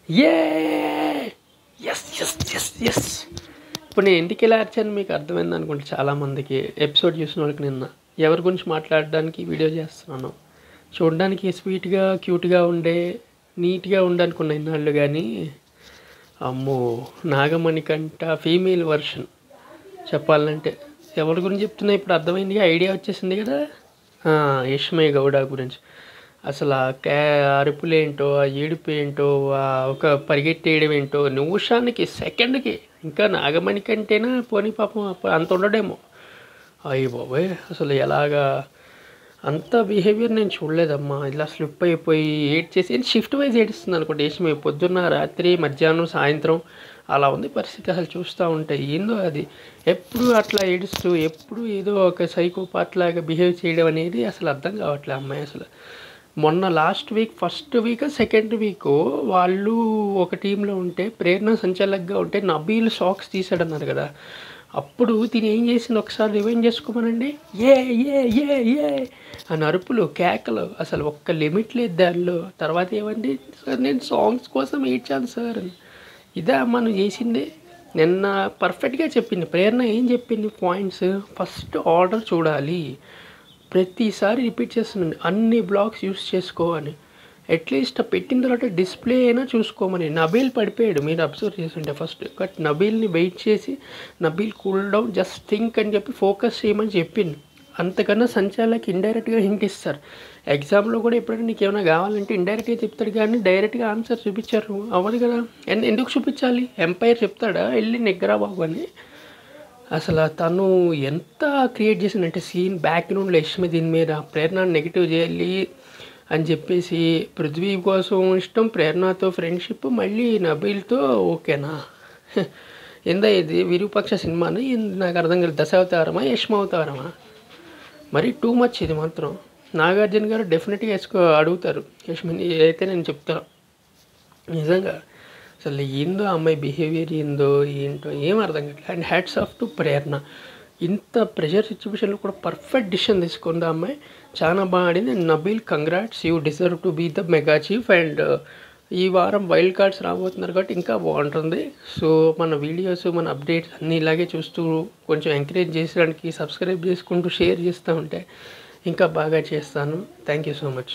ఏ ఎస్ ఎస్ ఎస్ ఎస్ ఇప్పుడు నేను ఎందుకు ఇలా అరిచాను మీకు అర్థమైంది అనుకుంటే చాలామందికి ఎపిసోడ్ చూసిన వాళ్ళకి నిన్న ఎవరి గురించి మాట్లాడడానికి వీడియో చేస్తున్నాను. చూడడానికి స్వీట్గా క్యూట్గా ఉండే నీట్గా ఉండనుకున్న ఇన్నాళ్ళు, కానీ అమ్మో నాగమణి కంట ఫీమేల్ వర్షన్ చెప్పాలంటే ఎవరి గురించి చెప్తున్నా ఇప్పుడు అర్థమైందిగా, ఐడియా వచ్చేసింది కదా. యష్మయ్య గౌడ గురించి. అసలు ఆ అరుపులేంటో, ఆ ఏడుపు ఏంటో, ఒక పరిగెట్టేయడం ఏంటో, నిమిషానికి సెకండ్కి ఇంకా నాగమణి కంటేనా పోనీ పాపం అంత ఉండడేమో. అయ్యి బాబోయ్, అసలు ఎలాగా అంత బిహేవియర్ నేను చూడలేదమ్మా. ఇలా స్లిప్ అయిపోయి ఏడ్ చేసి షిఫ్ట్ వైజ్ ఏడుస్తుంది అనుకోండి యష్మయ్య, పొద్దున్న రాత్రి మధ్యాహ్నం సాయంత్రం అలా ఉంది పరిస్థితి. అసలు చూస్తూ ఉంటాయి ఏందో అది, ఎప్పుడు అట్లా ఏడుస్తూ ఎప్పుడు ఏదో ఒక సైకోపాత్ లాగా బిహేవ్ చేయడం అనేది అసలు అర్థం కావట్లే అమ్మాయి. అసలు మొన్న last week first week second week వాళ్ళు ఒక టీంలో ఉంటే ప్రేరణ సంచాలకుగా ఉంటే నబీల్ సాక్స్ తీసాడన్నారు కదా, అప్పుడు తిని ఏం చేసింది ఒకసారి రివైండ్ చేసుకోమనండి. ఏ ఏ ఏ ఏ అని అరుపులు కేకలు, అసలు ఒక్క లిమిట్ లేదు దానిలో. తర్వాత ఏమండి సార్ నేను సాంగ్స్ కోసం ఏడ్చాను సార్ అని. ఇదే మనం చేసింది. నిన్న పర్ఫెక్ట్గా చెప్పింది ప్రేరణ. ఏం చెప్పింది పాయింట్స్, ఫస్ట్ ఆర్డర్ చూడాలి, ప్రతిసారి రిపీట్ చేస్తున్నాను అన్ని బ్లాగ్స్ యూస్ చేసుకోవాలి, అట్లీస్ట్ పెట్టిన తర్వాత డిస్ప్లే అయినా చూసుకోమని. నబీల్ పడిపోయాడు, మీరు అబ్జర్వ్ చేస్తుంటే ఫస్ట్. బట్ నబీల్ని వెయిట్ చేసి Nabeel cool down just think అని చెప్పి ఫోకస్ చేయమని చెప్పింది. అంతకన్నా సంచాలకి ఇండైరెక్ట్గా హింట్ ఇస్తారు. ఎగ్జామ్లో కూడా ఎప్పుడైనా నీకు ఏమైనా కావాలంటే ఇండైరెక్ట్గా చెప్తాడు కానీ డైరెక్ట్గా ఆన్సర్ చూపించారు అవ్వదు కదా. ఎందుకు చూపించాలి, ఎంపైర్ చెప్తాడా వెళ్ళి నిగ్రా బాబు అని. అసలు తను ఎంత క్రియేట్ చేసిందంటే సీన్ బ్యాక్గ్రౌండ్లో యష్మి దీని మీద ప్రేరణ నెగిటివ్ చేయాలి అని చెప్పేసి, పృథ్వీ కోసం ఇష్టం, ప్రేరణతో ఫ్రెండ్షిప్, మళ్ళీ నబీల్తో ఓకేనా. ఏందా ఇది విరూపాక్ష సినిమాని, నాకు అర్థం కాదు. దశావతారమా యష్మావతారమా, మరీ టూ మచ్ ఇది మాత్రం. నాగార్జున గారు డెఫినెట్గా అడుగుతారు యష్మిని, ఏదైతే నేను చెప్తాను నిజంగా. అసలు ఏందో అమ్మాయి బిహేవియర్ ఏందో ఏంటో ఏం అర్థం కావట్లేదు. అండ్ హ్యాట్స్ ఆఫ్ టు ప్రేరణ, ఇంత ప్రెషర్ సిచ్యువేషన్లో కూడా పర్ఫెక్ట్ డిసిషన్ తీసుకుంది ఆ అమ్మాయి, చాలా బాగా ఆడింది. And Nabeel congrats, you deserve to be the mega chief. And ఈ వారం వైల్డ్ కార్డ్స్ రాబోతున్నారు కాబట్టి ఇంకా బాగుంటుంది. సో మన వీడియోస్ మన అప్డేట్స్ అన్నీ ఇలాగే చూస్తూ కొంచెం ఎంకరేజ్ చేసడానికి సబ్స్క్రైబ్ చేసుకుంటూ షేర్ చేస్తూ ఉంటే ఇంకా బాగా చేస్తాను. Thank you so much.